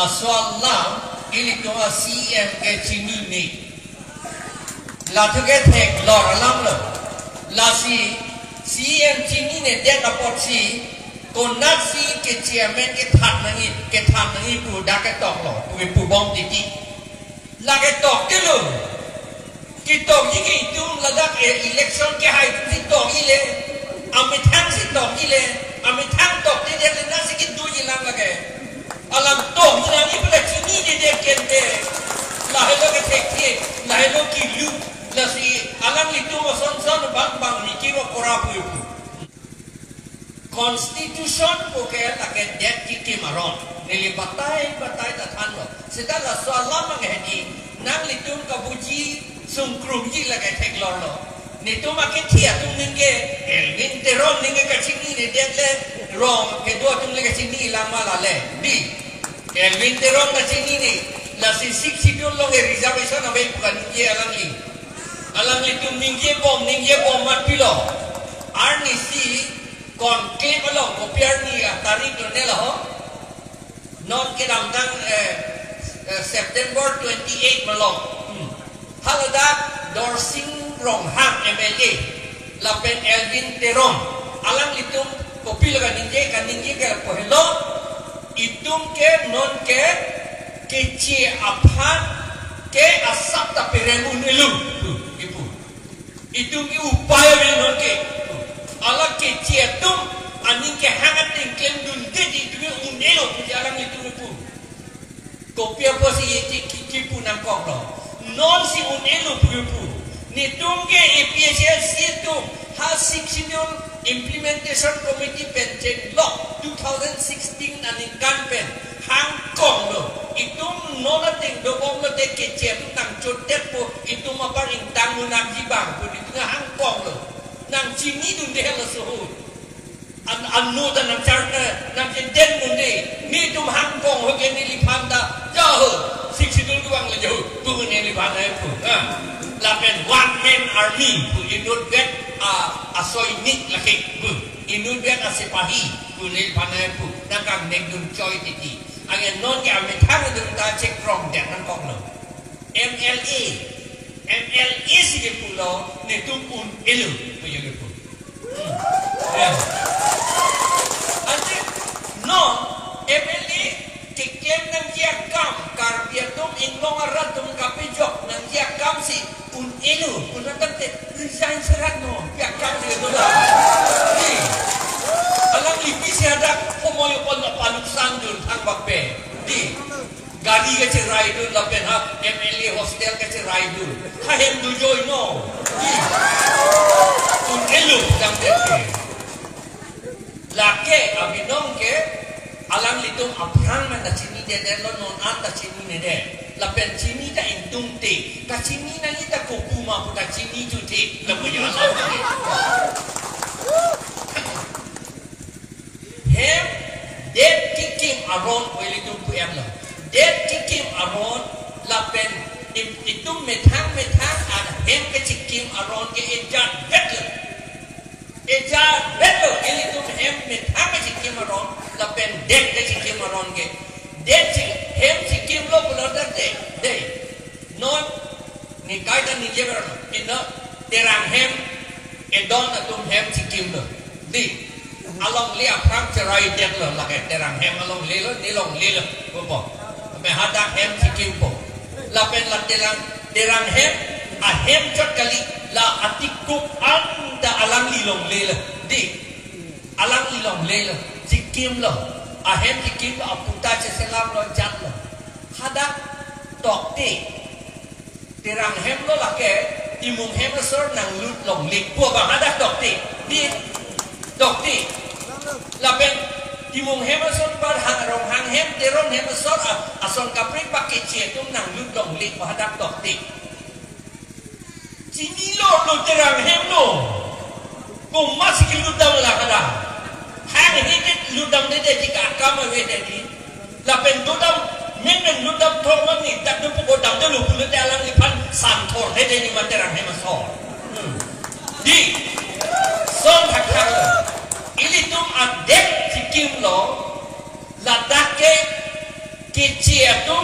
la soal lam ili to CM ke chini ni la to ke thek lor lam lo la si CM chini ne de ka pot si ko nat si ke chairman ke that nangi pu da ke tok lo pu bom ti ti la ke tok ke lo ki tok yi ke tum la da election ke hai ti tok ile ami thang si tok ile ami thang tok de de na si ki du yi lam la ke alam tok ni na ni pu la chini de ken de la hello ke thek ti la hello ki lu la si alam li tu mo son bang ni ki ro kora pu Constitution ko kaya take det ki maron nili batay ta than lo sita la swala mang hedi nang litum ka buji sungkrum ji la ka thek lor lo ni tu ma ke thia tum ning ke elvin teron ning ka chini ni det le rom ke do tum le ka chini la ma la le di elvin teron ka chini ni la si sik sidul lo ke reservation abe bukan ye alang li tum ning ye bom mat pilo arni si còn cái mà lòng của Pierre ni tarik lo ne lo non ke dam dang September 28 mà lòng halada dorsing rong hang MLA la pen Elvin Teron alang litum kopi la kan ninje ke ko hello itum ke non ke chi aphan ke asap ta peremun elu ipu itum ki upaya me non ke ala ke cetum aning ke hangat ting klem dun dedi tu unelo tu jalan itu pu kopi apa si ki pu nang kok lo non si unelo pu ni tungge EPSS itu ha sectional implementation committee penchen law 2016 aning kampen hang kong lo itu nona ting do bom lo te ke cetum nang chotet pu itu mapar ing tang munang jibang pu itu hang kong lo nang chini dun de la so an no da nang char nang chen den mun de ni tum hang kong ho ke ni li pham da ja ho sik sidul duang la jo tu ne li ban ai pu la pen one man army pu inut bet a soi nik la ke pu inut bet a sipahi pu ne ban ai pu nang kang nek dun choi ti ti angen non ke ame thang dun ta check from that nang kong lo MLA sige pulo ne tumpun elu punya pun. Ante no MLA kikem nang dia kam kar dia tum inglong arat tum kapijok nang dia kam si un elu un te resign serat no dia kam si tu lah. Alang lipi si ada komoy pon paluk sandur thang bakpe di Gadi ke cerai dulu, lapen ha MLA hostel ke cerai dulu. Kahem tu joy no. Un elu dang deke. Lake abinong ke alang litung abrang man da chini de lo non an da chini ne de. Lapen chini da intung te. Ka chini na ni da kokuma pu da chini tu te. La punya alam. Hem dead kicking around we litung pu em lo. Dead kikim aron lapen itu metang ada hem ke cikim aron ke ejat betul ini tu hem metang ke cikim aron lapen dead ke cikim aron ke dead hem cikim lo benar de non ni kaitan ni je beron ino terang hem edon atum hem cikim lo di along li apram cerai dead lo lakai terang hem along li lo ni long li lo bobo hadak hem sikim po lapen la terang hem a hem chot kali la atikup anda alang lilong lela di alang lilong lela sikim lo a hem sikim lo aputa selam lo jat lo hadak tok ti terang hem lo lake imung hem lo sor nang lut long lik po ba hadak tok ti di tok ti lapen Timung hemason bar hangrong hang hem teron hemasor ason kapring pakai cetum nang ludong lik pahadak dokti. Cini lo terang hem lo. Kau masih ludang lah kada. Hang ini ludang dede jika akam awet ini. Lapen ludang men ludang thorman ni tak dupu godang dulu pulut alang lipan santor dede ni terang hemasor. Di son hakang ini tum adek sikim lo ladake Kecil tu,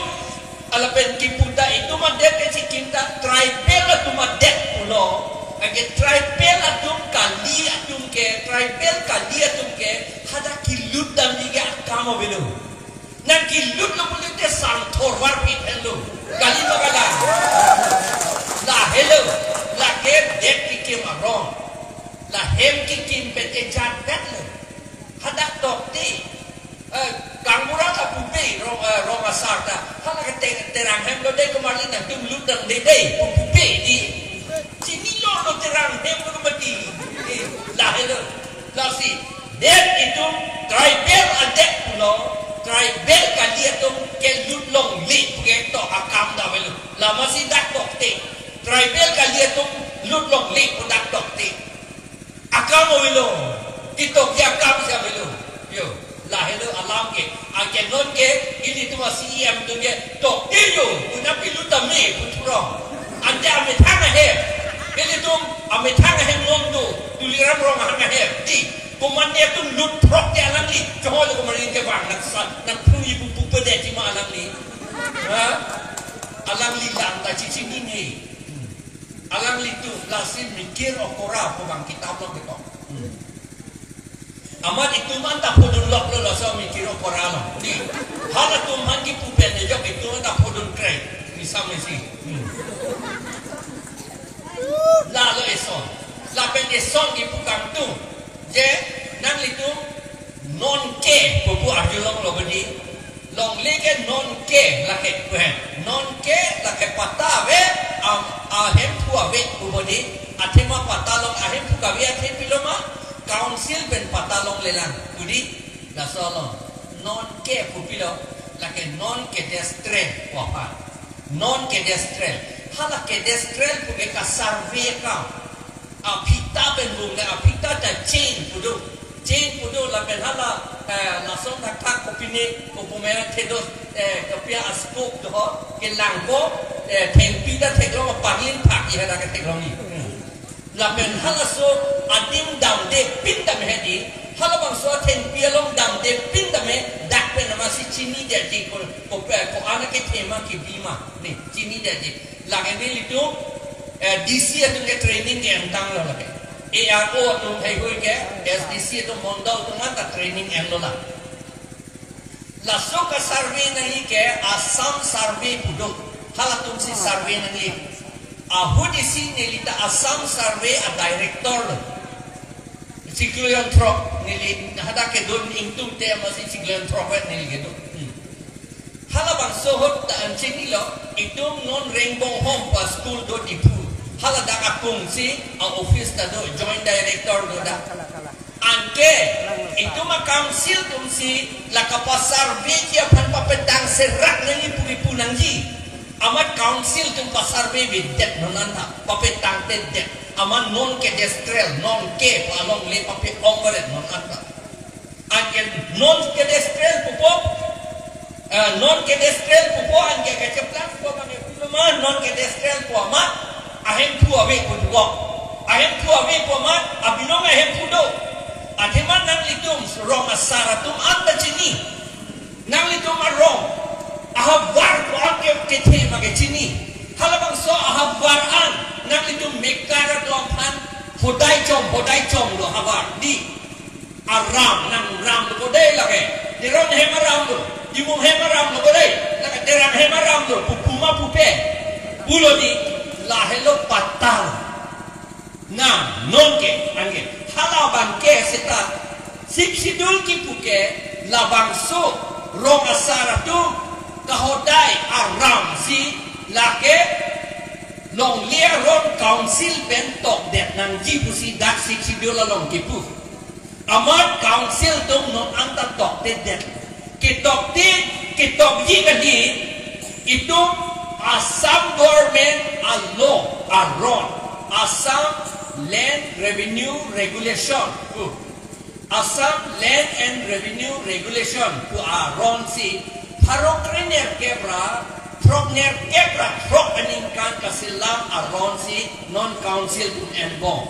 alapan kiputa itu madet kecil kita tribal tu madet pulo. Agar tribal atum kali atum ke, tribal kali atum ke, hada kilut dan juga kamu belu. Nak kilut lo boleh te santor warpi hello. Kali bagalan. Lah hello, lah ke det kikim arong, lah hem kikim pete jat bet lo. Hada tokti. Kangura ka pupe rong asarta hala ka terang hem lo dei kemari na dum ludang dei pupe di sini lo terang hem lo mati lah hello lah si det itu tribal adek pulo tribal ka dia tu ke ludlong li ke to akam da velo lah masih dak dokte tribal ka dia tu ludlong li dak dokte akam velo itu dia akam sia velo yo lah hello alam ke akan non ke ini tu masih yang tu ke tok iyo una piluta me putrong anda ame thanga he ini tu ame thanga he non tu tuliram rong hanga he di komanya tu lut prok ke alam ni johol ko marin ke bang nak pru ibu pupa de ti ma alam ni ha alam li lang ta ci ni alam li tu lasin mikir okora ko bang kitab lo beto amat itu mantap podun lok lo so mikiro koralo di hala tu mangi pupen de jok itu mantap podun krek misam si la lo eso la pen eson di pukang tu je nang itu non ke popu arjulong lo bedi long leke non ke la ke kuen non ke la ke patave ahem tua ve ubodi atema patalong ahem puka ve athem piloma council ben patalong lelang budi la solo non ke pupilo la ke non ke destre wapa non ke destre hala ke destre puge ka survey ka apita ben bunga apita ta chain pudu la ben hala la son ta ka kopine kopomera tedos kopia askop do ke langko tempida teglo pangin pak ya da ke teglo ni la ben hala so adim dam de pinda me hedi hala bang so ten pialong dam de pinda me dak pe nama si chini de ji ko ana ke tema ki bima ni chini de ji la ke ni litu DC atu ke training ke antang lo la ke ARO atu thai hoi ke SDC atu mondal tu ngata training en lo la so ka survey nahi ke Assam survey pudo hala tum si survey nahi ahu di sini lita Assam survey a director sikluyan trop nili hada ke don ingtung te masih sikluyan trop nili gitu hala bang sohot ta ancini lo itu non rainbow home pa school do dipu hala da akung si a office ta do joint director do da anke itu ma council tum si la kapasar beja pan papetang serak nani pugi nangji amat council tu pasar baby det nonanta pape tangte det amat non ke destrel non ke palong le pape ongret nonanta agen non ke destrel pupo ange ke ceplan po mane puluma non ke destrel po amat ahem pu awe ko duo ahem pu awe po amat abinong ahem pudo atheman nang litum rong asaratum anda chini nang litum arong ahabar ko ake kethe mage chini halabang so ahabar an nak itu mekara lophan hodai chom lo habar di aram nang ram ko dei lage di ron hemaram do di mum hemaram ko dei nak terang hemaram do pupuma pupe bulo di lahelo patal na nonke ange halaban ke seta sipsidul ki puke labang so rong asara tu kahodai aram si lake long lia ron council bentok det nang jipu si dak si dola long kipu amat council tung non anta tok det kitok ji kadi itu Assam government law aron Assam land revenue regulation Assam land and revenue regulation ku aron si Harokrener kebra, trokner kebra, trok peningkan kasilam aronsi non council pun enbong.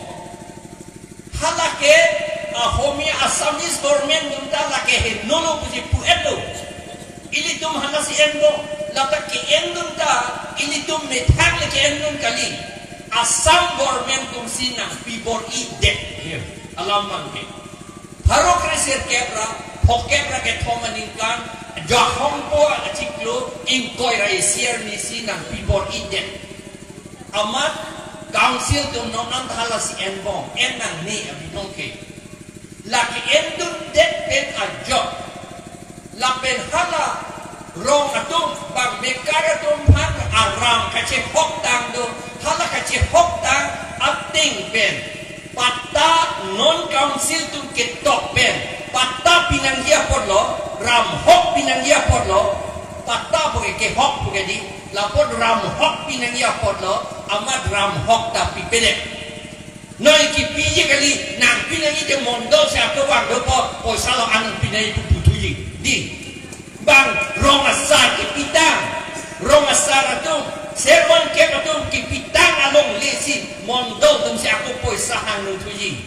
Halake homi Assamese government minta lake hinolo puji pu edo. ilitum hana si enbo latak ki endun ta ilitum methang le ki endun kali Assam government tum sinang pibor ide alam mangke harok resir kebra pokebra ke thomaningkan jahompo achiklo ingkoi raisier ni sinang pibor ide amat council tum nonan thala si enbo enang ni abinongke laki endun det pen ajok lapen hala rong atum bang bekar atum han aram kace hok tang do hala kace hok tang ating pen pata non council tu ketok pen pata pinanggia podlo ram hok pinanggia podlo pata boge ke hok boge di lapod ram hok pinanggia podlo amat ram hok tapi pedek noi ki pije kali nang pinangi de mondo sa ko wang do po salo anang pinai butuji di bang rong asar ki pitang rong asar atum sermon ke atum ki pitang along lesi mondo tum si aku poi sahang nu tuji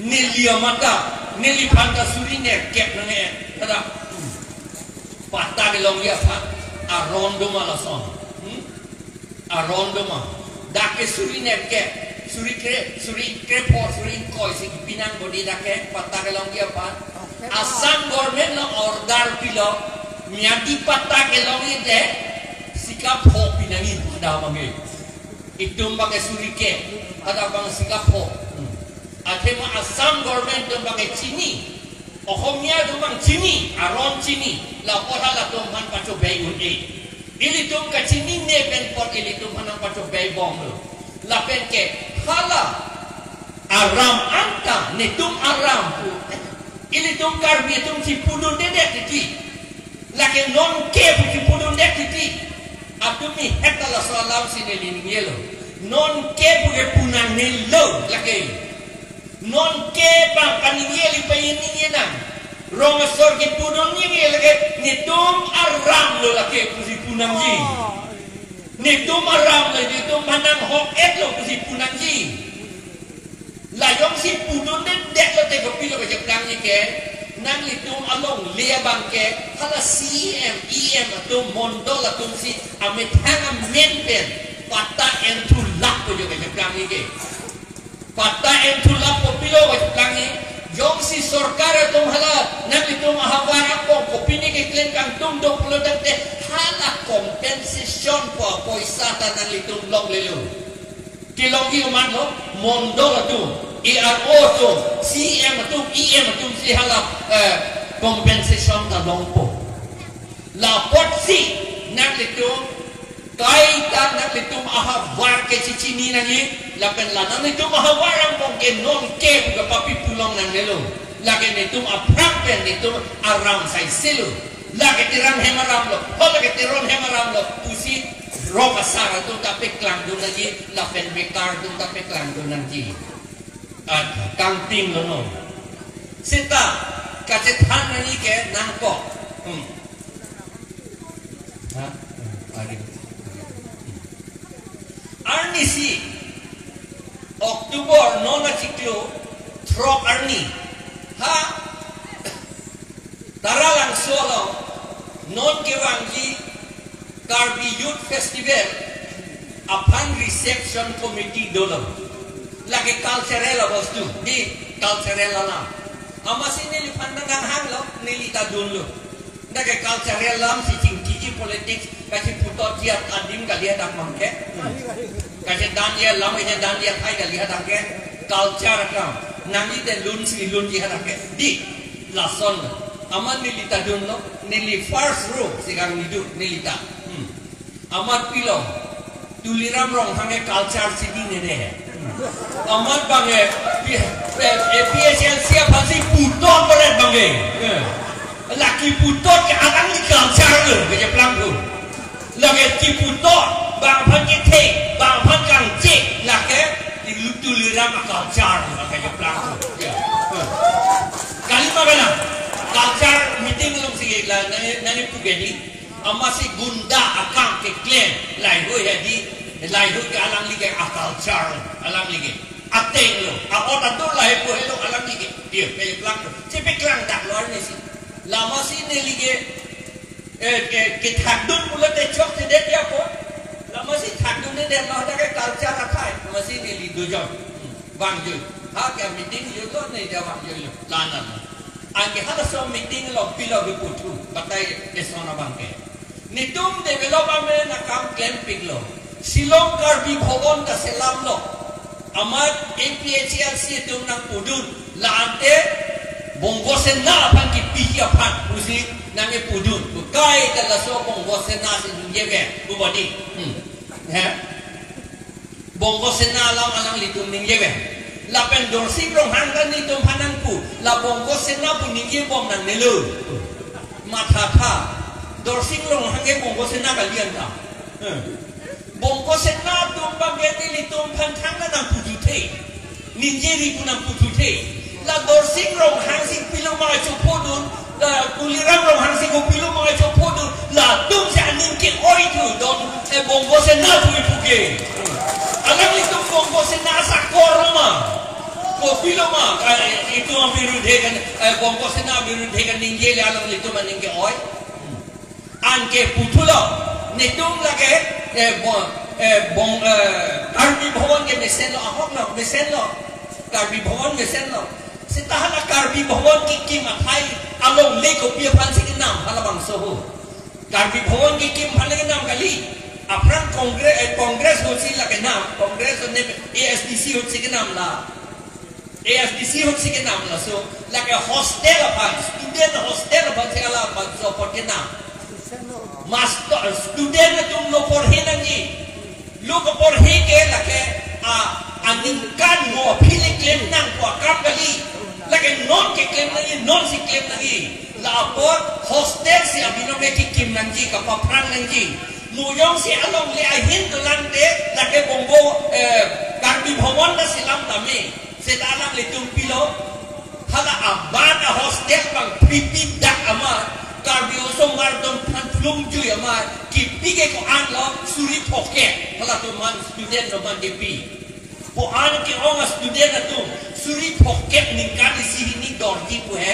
nilia mata nili phanta surine ke nge tada pata ke long ya pha arondo malason arondo ma dake surine ke suri kre por suri koi si pinang bodi dake pata ke long ya pha Assam government lo order pilo miati pata ke long ide sikap ho pinangi ada mangi itum bang surike ada bang sikap ho atema Assam government tum bang chini ohomia tum bang chini aron chini la pora la tum han pacho bei unde ili tum ka chini ne ben pot ili tum han pacho bei bom lo la pen ke hala aram anta ne tum aram pu ili tum karbi tum si pudun dedek titi laki non ke pu si pudun dedek titi atumi hetala salam sini linielo non ke pu ke punan nelo laki non ke bang paningeli payini nang rong sor ke pudun ni laki ni tum aram lo laki pu si punan ji ni tum aram lo ni tum manang hok et lo pu si punan ji layong si pudun den dek lo te pilo ke jepang ni ke nang litum along lia bangke hala CM EM atum mondo la tum si amit hanga menpen pata entu lap ko ke jepang ni ke pata entu lap ko pilo ke jepang ni jong si sarkar atum hala nang litum ahawara ko kopini ke klen kang tum dong pulo te hala compensation po poisa ta nang litum long lelo kilong ki man lo mondo tu ERO tu CM tu EM tu si hala compensation ta longpo la pot si nak itu kai ta nak itu aha war ke cicini nangi la pen la nan itu aha war ang pong ke non ke ga papi pulang nang nelo la ke itu aprak pen itu aram sai selo la ke tirang hemaram lo hola ke tiron hemaram lo pusi roka sara tu tapi klang tu lagi la pen bekar tu tapi klang tu nanti at kang tim lo no sita kacetan nani ke nangko ha ari arni si Oktober nona ciklo trop arni ha taralang solo non ke wangji Karbi Youth Festival upon reception committee dolo lagi cultural bostu di cultural na amasi nili pandang hang lo nili tadun lo nage cultural lam si cingkiji politik kasi putot tiap adim kali ada mangke kasi dan dia lam ini dan dia kai kali ada ke culture kam nami de lun si lun dia ada ke di lason aman nili tadun lo nili first row sigang hidup nili ta amat pilong tuliram rong hange culture sidi nene amat bange PSL siap pasti putot berat bange laki putot ke alang di culture lo ke pelang lo lagi ki putot bang pan ke te bang pan kang cek laki di tuliram culture lo ke pelang lo kali mana culture meeting lo sih lah nani pugedi amasi gunda akang ke klaim lai ho ya di lai ho ke alang lige akal char alang lige ateng lo akota tu lai ho lo alang lige dia pe klang cepe klang dak lor ni si lama si ne lige cái thằng đun một lần để chọc thì đến dia pun là masih thằng đun để nó ada cái culture là thay masih ni lidu jom vang jul ha cái meeting jul lo ni dia vang jul lanan angke hada so meeting lo pilo di putu batai esona bangke nitum development na kam camping lo Silong Karbi Bhawan ka selam lo amat APHRC tum nang pudun laante bonggosen na pan ki piya pan usi nange pudun kai dala so bonggosen na sin yege bubadi ha bonggosen na alang litum ning yege la pen dorsi rong hangkan nitum hanang pu la bonggosen na pu ning ye bom nang nelu matha tha dorsi rong hange bonggosen na ka lian ta bonggosen na tum bageti litum pan thang na nang pujute ninjeri punang pujute la dorsing rong hangsing pilong mga chupodun la kulirang rong hangsing ko pilong mga chupodun la tum sa aning ke oi tu don bonggosen na pui puge alam litum bonggosen na sa korma ko pilong mga itu ang birudegan bonggosen na birudegan ninjeli alam litum aning ke oi anke putulo nitum lage Karbi Bhawan ke mesen lo ahok lo mesen lo Karbi Bhawan mesen lo setahala Karbi Bhawan ki mathai along leko pia pan sik nam halabang soho Karbi Bhawan ki phale ke nam kali apran kongres ho si la ke nam kongres ne ASDC ho si ke nam la ASDC ho si ke nam la so la ke hostel pan student hostel pan se ala pan so por ke nam master student tum lo por hinangi lu ko por hike lake aningkan mo phile claim nang ko kam kali lake non ke claim nang non si claim nang la por hostel si abino ke kim nang ji ka paprang nang ji muyong si along le ahin to lang de lake bongo Karbi Bhawan na silam tame setalang le tum pilo hala abana hostel bang pipi dak ama Karbi usong mardom pantlum ju ama kipige ko anlo suri poke hala tu man student no man depi po an ki onga student tu suri poke ningkan si ni dordi pu he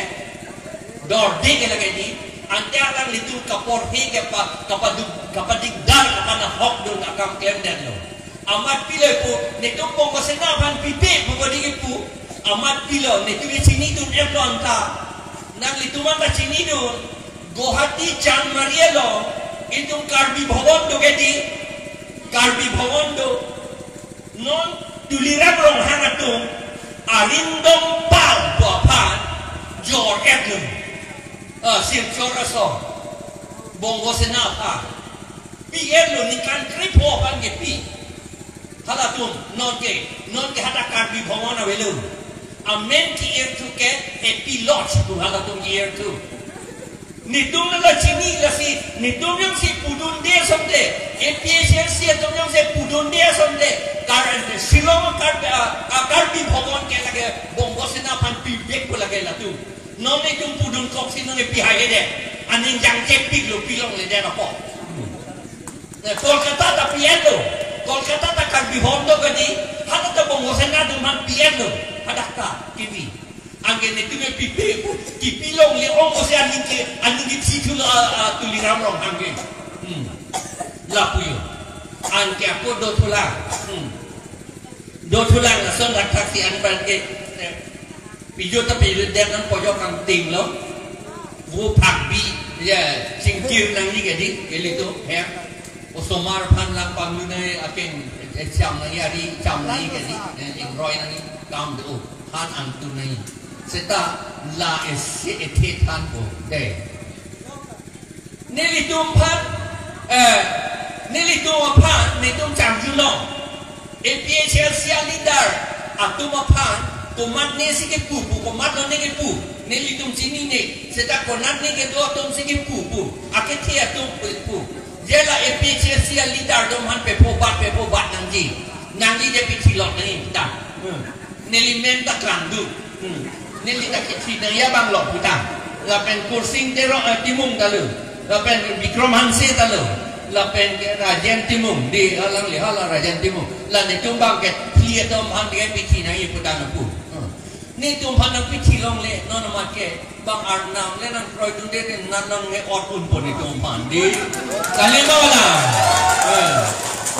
dordi ke lagi ni ante alang litu kapor he ke pa kapadik dar kapana hok do nakam kemden lo amat pile pu ne tu pongo sena ban pipe pu bodi pu amat pilo ne tu sini tu eplon ta nang litu man ta sini du Guwahati Chan Marielo itong Karbi Bhawan do gedi Karbi Bhawan do non tulirang rong hangatong arindong pal buapan jor etlum sir choraso bongo senapa pielo ni kan kripo pan gepi halatum non ke hata Karbi Bhawan awelu amen ki year to ke epilot tu halatum year to nitum na chini la si nitum yang si pudun dia somde APHRC atom yang si pudun dia somde karena silong Karbi Bhawan ke lage bongo sena pan pibek ko lage la tu non nitum pudun kok sino nge pihai de aning jang kepik lo pilong le de rapo Kolkata ta piendo Kolkata ta Karbi Bhawan do gadi hata ta bongo sena tu man piendo hadaka kiwi angin itu me pipe kipilong le ongo se aning situ tuliram rong angin la puyo angke aku do tulang la son rakak si an ke pijo ta pijo dengan pojok kang ting lo wo pak bi ya singkir nang ni gedi eli to he osomar pan lang pangune aken cham nang yari cham ni gedi ing roi nang kam do han ang tu nai seta la ese etetan bo de nelitum pan nelitum jam julong APHRC leader atum pan tomat ne sige pu komat ne ke pu nelitum sini ne seta konat ne ke do atum sige pu aketi atum pu jela APHRC leader dom han pe po bat nang ji de pitilot ni ta nelimen ta klandu nili tak kecil ya bang lo kita lapen kursing tero timung talu lapen Vikram Hanse talu lapen Rajan timung di alang lihala Rajan timung lan tumbang ke clear dom han dia pici nang iputang aku ni tumpang nang pici long le non mak ke bang Arnam le nang kroi tu de nanang nge otun pon itu pandi kali mala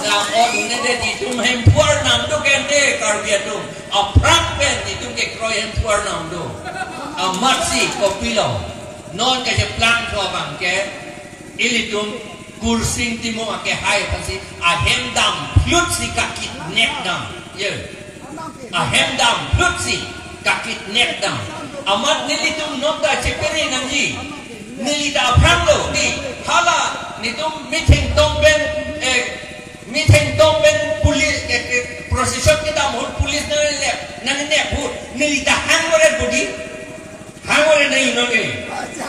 na otun de di tum hempuar nam do kende karbia tu aprak pen di tum ke kroi hempuar nam do amat si kopilo non ke plan to bang ke ilitum kursing timo ake hai pasi ahem dam flut si kakit nek dam ye ahem dam flut si kakit nek dam amat nilitum nokta ceperi namji nilita apranglo di hala nitum meeting tomben pulis procession kita mohon pulis nang nek hut nilita hangore body hangore nahi noge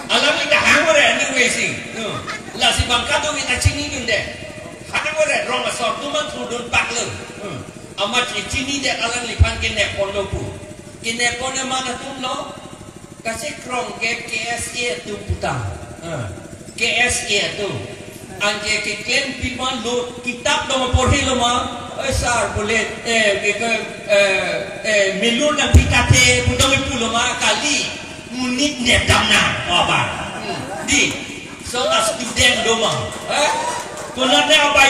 alam kita hangore ni wesi la si bangkado kita cini dunde hangore rong asor tuman tudun pakle amat cini de alam lipan ke nek pondok pu kine pone mana tumlo kasih krong ke KSA tu putang KSA tu angke ke klaim pilman lo kitab lo porhi lo ma sar boleh milur nang pitate putang pulo ma kali munit ne damna apa di so as student do ma kunane apa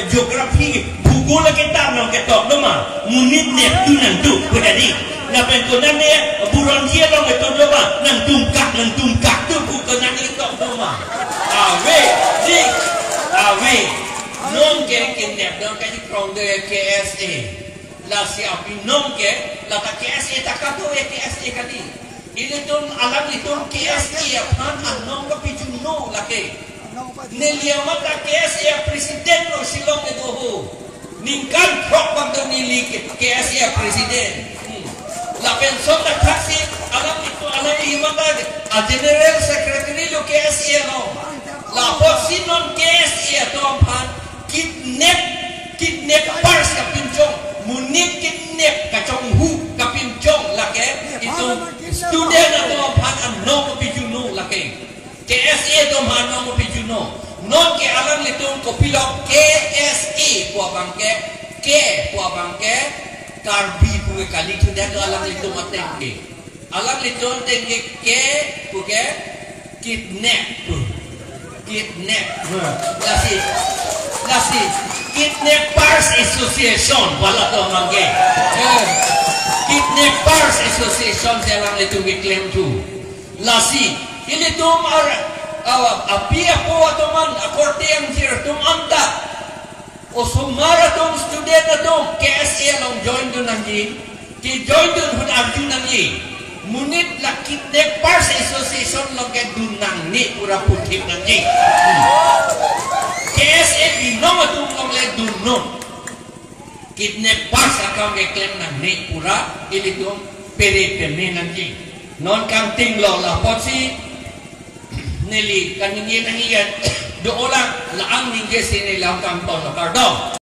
geografi Google kita nang ketok do ma munit ne tu nang tu berani na pen kunane buron dia lo ketok do ma nang tungkak tu kunane ketok do ma awe non ke kinep don ke krong de KSA la si api non ke la ta KSA ta ka to KSA kali ile ton alam itu KSA pan anom ka pichu no la ke neliama ta KSA presiden no silong e doho ningkan krok bang to nili KSA presiden la pension ta taxi alam itu alam imata a general secretary lo KSA no la posi non KSA to pan kidnap pars ka pinjong munit kidnap ka chong hu ka pinjong la ke itu student to pan no ko pijuno la ke KSA to man no ko pijuno non ke alam litong ko pilok KSA ko bangke karbi bu kali tu dah alam litong atengke alam litong tengke ke ko ke kidnap lasi Kidnappers Association wala to mangge Kidnappers Association selang itu klaim tu lasi ini tu mar api ako atoman akorte ang sir tum anta o sumara tum student atom KSA long join dun nangi ki join dun hun arjun nangi munit la Kidnappers Association long ke dunang ni pura putih nangi KSA binom atum long le dunon Kidnappers akam ke klaim nang ni pura ili tum pere peme nangi non kam ting lo la potsi nili kaningin nangiyan do olang laang ningge sini lang kam ton la kardo